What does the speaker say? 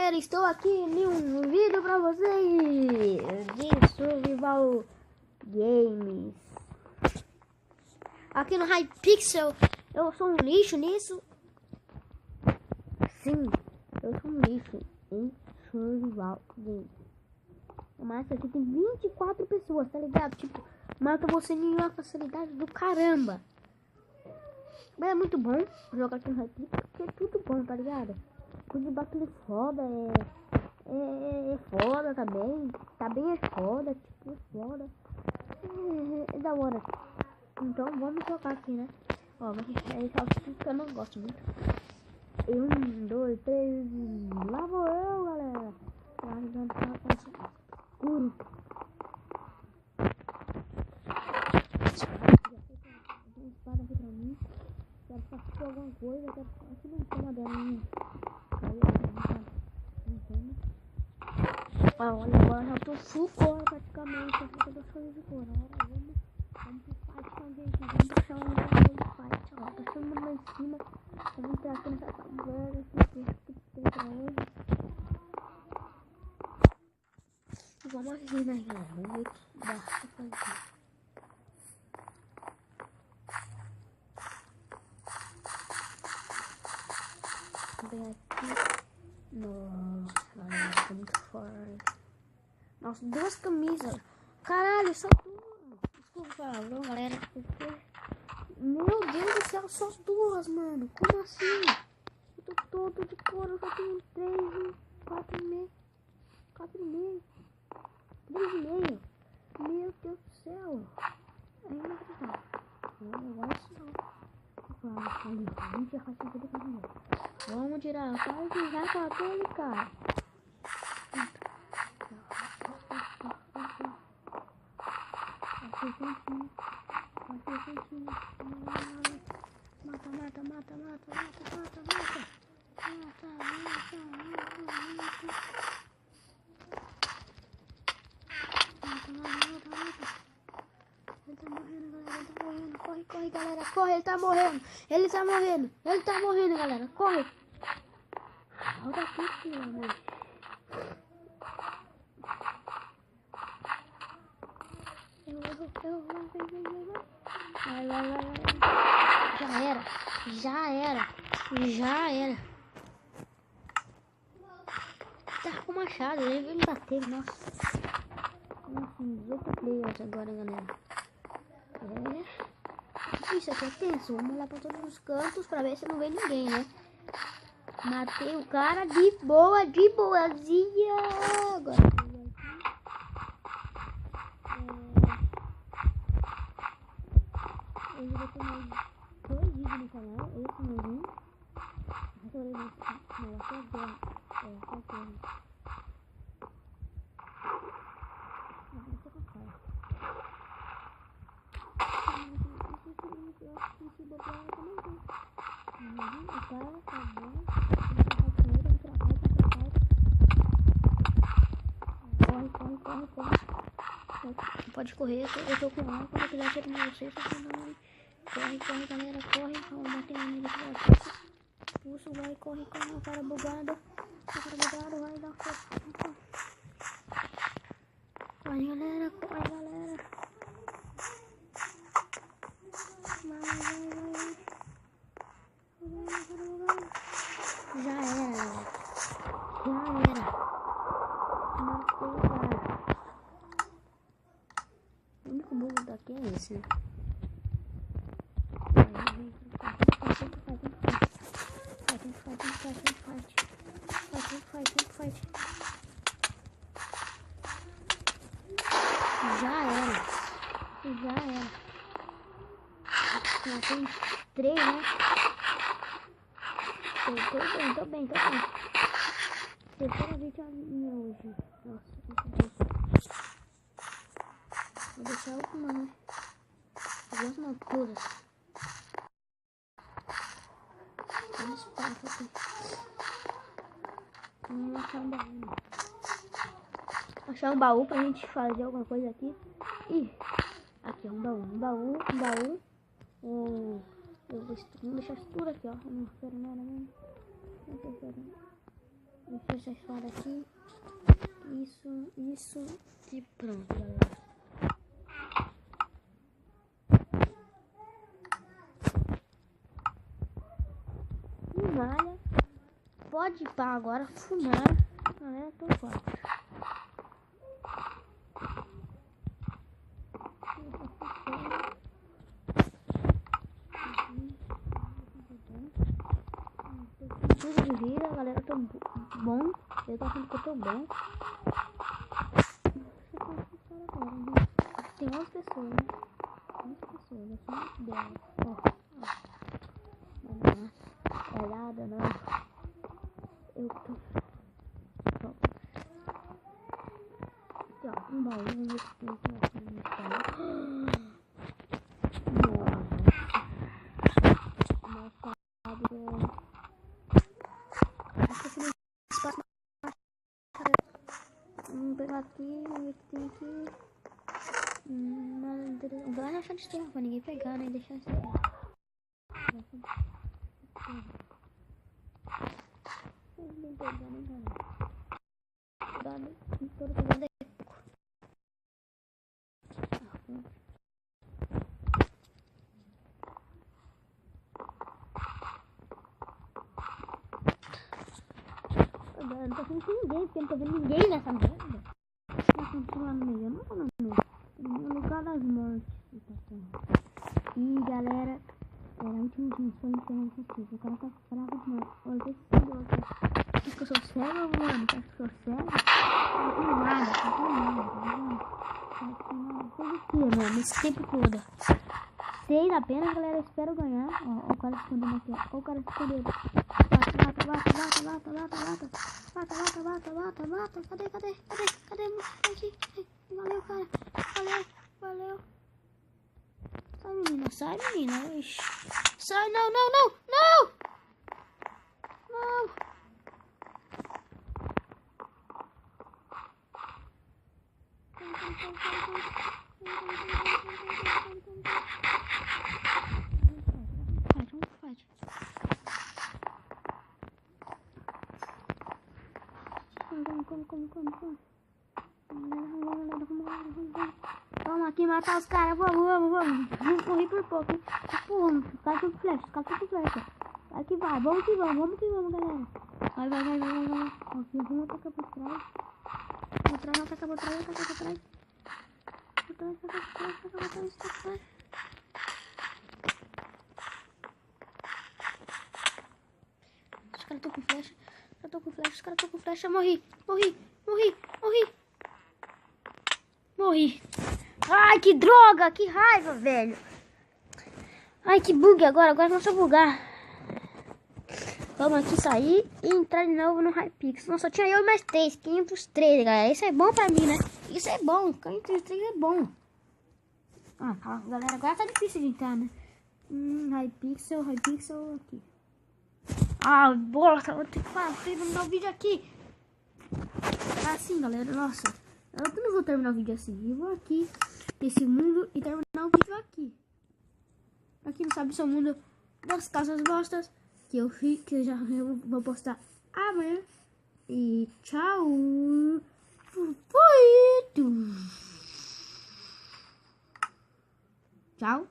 galera, estou aqui em um vídeo pra vocês de Survival Games. Aqui no Hypixel, eu sou um lixo nisso. Sim, eu sou um lixo em Survival Games. Mas aqui tem 24 pessoas, tá ligado? Tipo, mata você em uma facilidade do caramba. Mas é muito bom jogar aqui no Hypixel, porque é tudo bom, tá ligado? De batalha foda, é foda também, tá bem foda, tipo, foda, é da hora. Então vamos jogar aqui, né? Ó, mas é só que eu não gosto muito. 1, 2, 3, lá vou eu, galera. Lá no escuro. Tem espada aqui pra mim. Quero fazer alguma coisa, quero aqui não toma dela. Olha, agora já tô full core praticamente. Eu tô saindo de core. Vamos pro fight com a gente. Vamos puxar um fight. Ó, tá chamando lá em cima. Vamos entrar aqui nessa caverna. Que tem pra hoje. E vamos aqui, né, galera? Vamos ver o que dá pra fazer. Vamos pegar aqui. Nossa, galera, tá muito forte. Nossa, 2 camisas. Caralho, só 2. Desculpa o palavrão, galera. Meu Deus do céu, só 2, mano. Como assim? Eu tô todo de couro, eu só tenho 3, 4,5. 4,5. 3,5. Meu Deus do céu. É inacreditável. Não vai isso não. Vamos tirar a parte já católica. Ele tá morrendo, galera. Ele tá morrendo. Corre, corre, galera. Corre, ele tá morrendo. Ele tá morrendo. Ele tá morrendo, galera. Corre. Olha aqui, filho, amor. Vai. Já era. Tá com machado, ele veio me bater, nossa. Como assim? Outro players agora, galera. Isso aqui é tenso. Vamos lá pra todos os cantos pra ver se não vem ninguém, né? Matei o cara de boa, de boazinha. Agora. Eu vou ter mais 2 vídeos no canal. Esse no 1. Corre. Pode correr, eu tô com ar. Quando eu quiser terminar vocês, corre, galera, corre. Vamos bater na minha aqui. Pulso, vai, corre, o cara bugado. Vai dar foto. Corre, galera. Vai. Já era. Matei o cara. O único bug daqui é esse, né? Fight. Já era. Já tem 3, né? Tô bem. Terceira vítima minha hoje. Nossa, vou deixar a última, né? As últimas todas. Olha esse papo aqui. Vamos achar um baú pra gente fazer alguma coisa aqui. Ih, aqui é um baú. Eu vou deixar isso tudo aqui, ó. Não quero nada mesmo. Deixa essa espada aqui. Isso e pronto, galera. Fumalha. Pode ir para agora fumar. Galera, tô fora. Tudo de vida, galera, eu tô bom. Eu tô achando que eu tô bom. Tem 11 pessoas, né? 11 pessoas, eu sou muito delas. Não é nada, não. Eu tô... Aqui, ó, um baú, vamos ver se tem aqui no estado. Nossa. Vamos pegar aqui, vamos ver o que tem aqui. Vai deixar de terra pra ninguém pegar, né? Deixar de terra. Não pegar, né, galera? Cuidado, todo cuidado é pouco. Eu não tô sentindo ninguém, porque eu não tô vendo ninguém nessa merda. Tá continuando no meio, eu não tô no meio. No lugar das mortes. E galera, era a última missão encerrando vocês. O cara tá bravo demais. Olha esse senhor aqui. Acho que eu sou cego, mano. Acho que eu sou cego. Não tem nada, não tem nada, tá vendo? Fez o que, mano? Esse tempo todo. 6 apenas, galera. Eu espero ganhar. Ó, o cara escondendo aqui, ó. O cara escondendo. Bata. Cadê? Aqui. Valeu, cara. Valeu. Sai, menina. Ixi. Sai, não. Fight. Como. Vamos aqui matar os caras. Vamos. Corri por pouco. Os caras estão com flecha. Vai que vai. Vamos que vamos, galera. Vai. Aqui, vamos atacar por trás. Ataca por trás. Os caras estão com flecha. Morri. Ai, que droga, que raiva, velho. Ai, que bug agora começou a bugar. Vamos aqui sair e entrar de novo no Hypixel. Nossa, só tinha eu e mais 3, 503, galera. Isso é bom pra mim, né? Isso é bom, 503 é bom. Galera, agora tá difícil de entrar, né? Hypixel aqui. Bosta, vou ter que terminar o vídeo aqui. Assim, galera, nossa. Eu não vou terminar o vídeo assim. Eu vou aqui, nesse mundo, e terminar o vídeo aqui. Pra quem não sabe, esse é o mundo das casas bostas. Que eu eu vou postar amanhã. E tchau. Fui. Tchau.